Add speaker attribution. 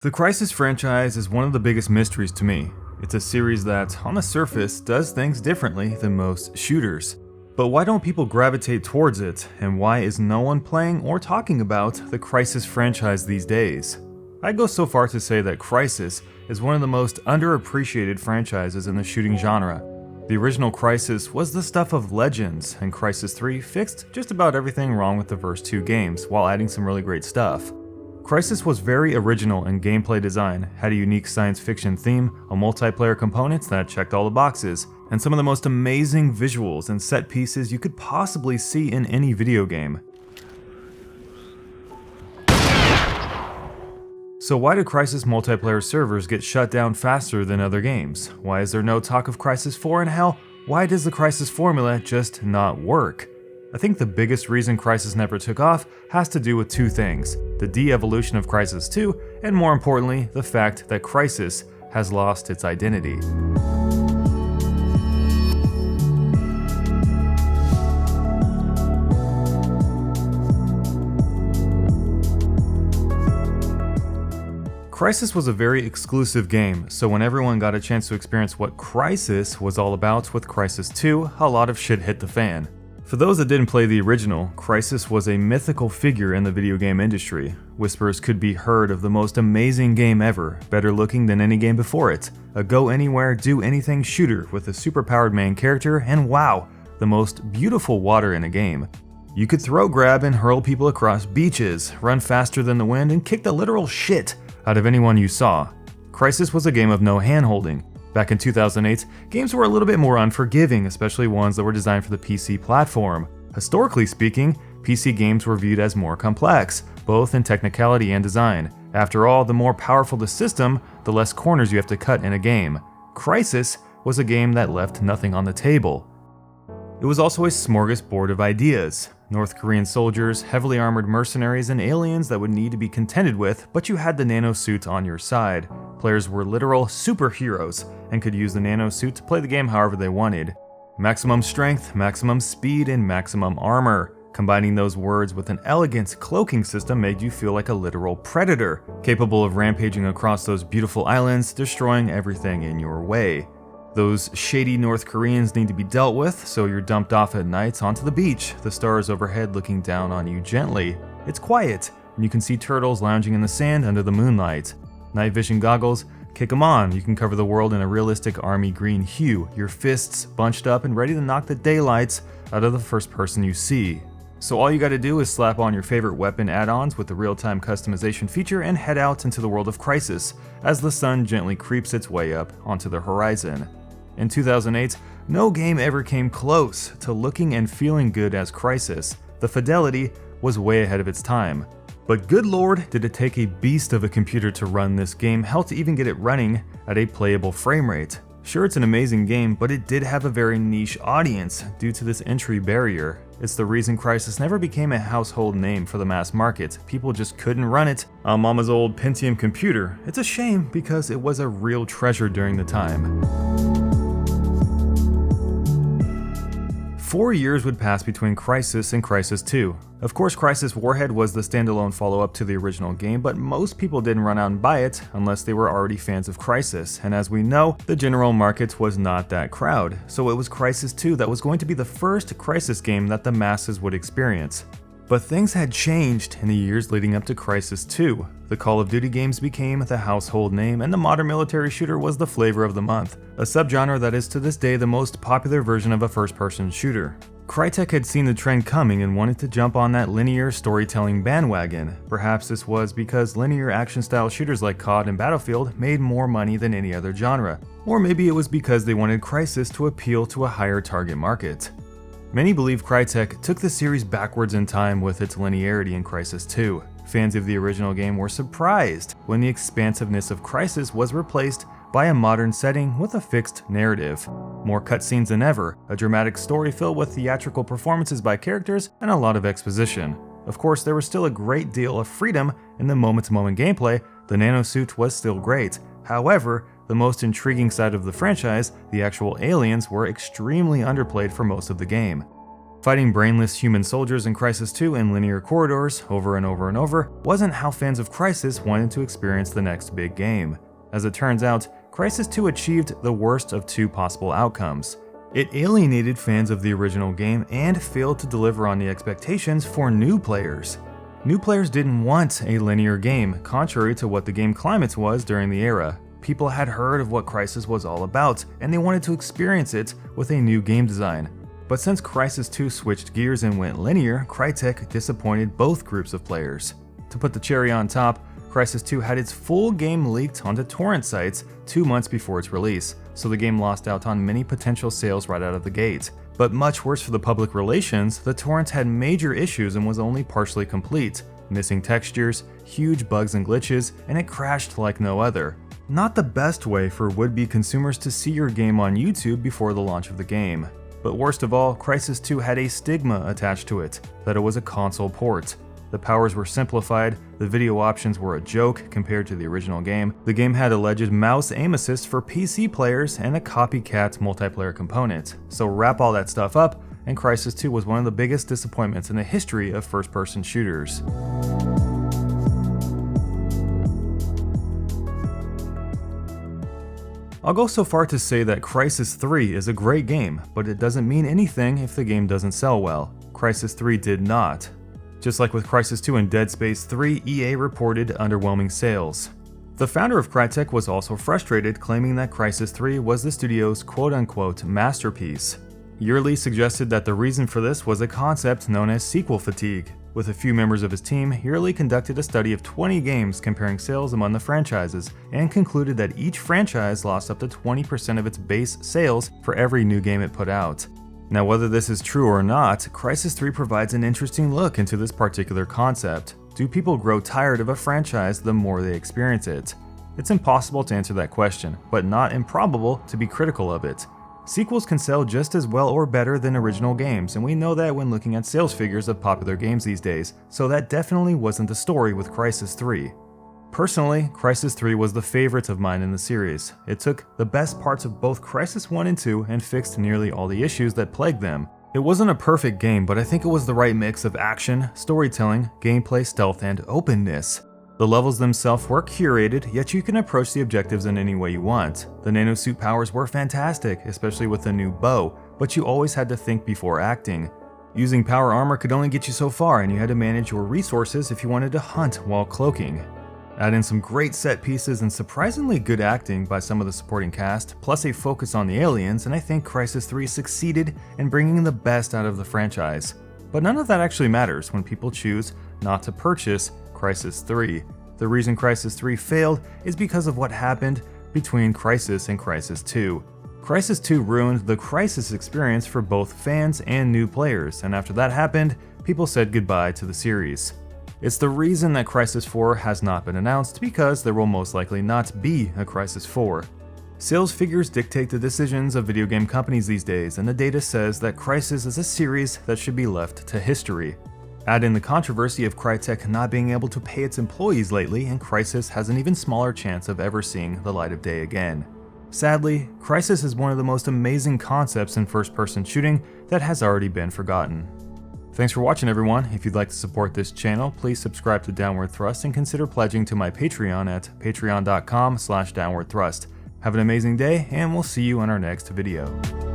Speaker 1: The Crysis franchise is one of the biggest mysteries to me. It's a series that, on the surface, does things differently than most shooters. But why don't people gravitate towards it, and why is no one playing or talking about the Crysis franchise these days? I'd go so far to say that Crysis is one of the most underappreciated franchises in the shooting genre. The original Crysis was the stuff of legends, and Crysis III fixed just about everything wrong with the first two games, while adding some really great stuff. Crysis was very original in gameplay design, had a unique science fiction theme, a multiplayer component that checked all the boxes, and some of the most amazing visuals and set pieces you could possibly see in any video game. So why do Crysis multiplayer servers get shut down faster than other games? Why is there no talk of Crysis 4, and hell, why does the Crysis formula just not work? I think the biggest reason Crysis never took off has to do with two things: the de-evolution of Crysis II, and more importantly, the fact that Crysis has lost its identity. Crysis was a very exclusive game, so when everyone got a chance to experience what Crysis was all about with Crysis II, a lot of shit hit the fan. For those that didn't play the original, Crysis was a mythical figure in the video game industry. Whispers could be heard of the most amazing game ever, better looking than any game before it, a go-anywhere, do-anything shooter with a superpowered main character, and wow, the most beautiful water in a game. You could throw, grab, and hurl people across beaches, run faster than the wind, and kick the literal shit out of anyone you saw. Crysis was a game of no hand-holding. Back in 2008, games were a little bit more unforgiving, especially ones that were designed for the PC platform. Historically speaking, PC games were viewed as more complex, both in technicality and design. After all, the more powerful the system, the less corners you have to cut in a game. Crysis was a game that left nothing on the table. It was also a smorgasbord of ideas. North Korean soldiers, heavily armored mercenaries, and aliens that would need to be contended with, but you had the nano suit on your side. Players were literal superheroes and could use the nano suit to play the game however they wanted. Maximum strength, maximum speed, and maximum armor. Combining those words with an elegant cloaking system made you feel like a literal predator, capable of rampaging across those beautiful islands, destroying everything in your way. Those shady North Koreans need to be dealt with, so you're dumped off at night onto the beach, the stars overhead looking down on you gently. It's quiet, and you can see turtles lounging in the sand under the moonlight. Night vision goggles, kick 'em on, you can cover the world in a realistic army green hue, your fists bunched up and ready to knock the daylights out of the first person you see. So all you gotta do is slap on your favorite weapon add-ons with the real-time customization feature and head out into the world of Crysis as the sun gently creeps its way up onto the horizon. In 2008, no game ever came close to looking and feeling good as Crysis. The fidelity was way ahead of its time. But good lord, did it take a beast of a computer to run this game, hell to even get it running at a playable frame rate. Sure, it's an amazing game, but it did have a very niche audience due to this entry barrier. It's the reason Crysis never became a household name for the mass market. People just couldn't run it on mama's old Pentium computer. It's a shame because it was a real treasure during the time. 4 years would pass between Crysis and Crysis II. Of course, Crysis Warhead was the standalone follow-up to the original game, but most people didn't run out and buy it unless they were already fans of Crysis, and as we know, the general market was not that crowd, so it was Crysis II that was going to be the first Crysis game that the masses would experience. But things had changed in the years leading up to Crysis II. The Call of Duty games became the household name, and the modern military shooter was the flavor of the month, a subgenre that is to this day the most popular version of a first-person shooter. Crytek had seen the trend coming and wanted to jump on that linear storytelling bandwagon. Perhaps this was because linear action-style shooters like COD and Battlefield made more money than any other genre, or maybe it was because they wanted Crysis to appeal to a higher target market. Many believe Crytek took the series backwards in time with its linearity in Crysis II. Fans of the original game were surprised when the expansiveness of Crysis was replaced by a modern setting with a fixed narrative. More cutscenes than ever, a dramatic story filled with theatrical performances by characters, and a lot of exposition. Of course, there was still a great deal of freedom in the moment-to-moment gameplay. The nanosuit was still great. However, the most intriguing side of the franchise, the actual aliens, were extremely underplayed for most of the game. Fighting brainless human soldiers in Crysis II in linear corridors over and over and over wasn't how fans of Crysis wanted to experience the next big game. As it turns out, Crysis II achieved the worst of two possible outcomes. It alienated fans of the original game and failed to deliver on the expectations for new players. New players didn't want a linear game, contrary to what the game climate was during the era. People had heard of what Crysis was all about, and they wanted to experience it with a new game design. But since Crysis II switched gears and went linear, Crytek disappointed both groups of players. To put the cherry on top, Crysis II had its full game leaked onto torrent sites 2 months before its release, so the game lost out on many potential sales right out of the gate. But much worse for the public relations, the torrent had major issues and was only partially complete, missing textures, huge bugs and glitches, and it crashed like no other. Not the best way for would-be consumers to see your game on YouTube before the launch of the game. But worst of all, Crysis II had a stigma attached to it, that it was a console port. The powers were simplified, the video options were a joke compared to the original game, the game had alleged mouse aim assist for PC players and a copycat multiplayer component. So wrap all that stuff up, and Crysis II was one of the biggest disappointments in the history of first-person shooters. I'll go so far to say that Crysis III is a great game, but it doesn't mean anything if the game doesn't sell well. Crysis III did not. Just like with Crysis II and Dead Space 3, EA reported underwhelming sales. The founder of Crytek was also frustrated, claiming that Crysis III was the studio's quote-unquote masterpiece. Yearly suggested that the reason for this was a concept known as sequel fatigue. With a few members of his team, Yearly conducted a study of 20 games comparing sales among the franchises, and concluded that each franchise lost up to 20% of its base sales for every new game it put out. Now, whether this is true or not, Crysis III provides an interesting look into this particular concept. Do people grow tired of a franchise the more they experience it? It's impossible to answer that question, but not improbable to be critical of it. Sequels can sell just as well or better than original games, and we know that when looking at sales figures of popular games these days, so that definitely wasn't the story with Crysis III. Personally, Crysis III was the favorite of mine in the series. It took the best parts of both Crysis 1 and 2 and fixed nearly all the issues that plagued them. It wasn't a perfect game, but I think it was the right mix of action, storytelling, gameplay, stealth, and openness. The levels themselves were curated, yet you can approach the objectives in any way you want. The nanosuit powers were fantastic, especially with the new bow, but you always had to think before acting. Using power armor could only get you so far, and you had to manage your resources if you wanted to hunt while cloaking. Add in some great set pieces and surprisingly good acting by some of the supporting cast, plus a focus on the aliens, and I think Crysis III succeeded in bringing the best out of the franchise. But none of that actually matters when people choose not to purchase Crysis III. The reason Crysis III failed is because of what happened between Crysis and Crysis II. Crysis II ruined the Crysis experience for both fans and new players, and after that happened, people said goodbye to the series. It's the reason that Crysis IV has not been announced, because there will most likely not be a Crysis IV. Sales figures dictate the decisions of video game companies these days, and the data says that Crysis is a series that should be left to history. Add in the controversy of Crytek not being able to pay its employees lately, and Crysis has an even smaller chance of ever seeing the light of day again. Sadly, Crysis is one of the most amazing concepts in first-person shooting that has already been forgotten. Thanks for watching, everyone. If you'd like to support this channel, please subscribe to Downward Thrust and consider pledging to my Patreon at patreon.com/downwardthrust. Have an amazing day, and we'll see you in our next video.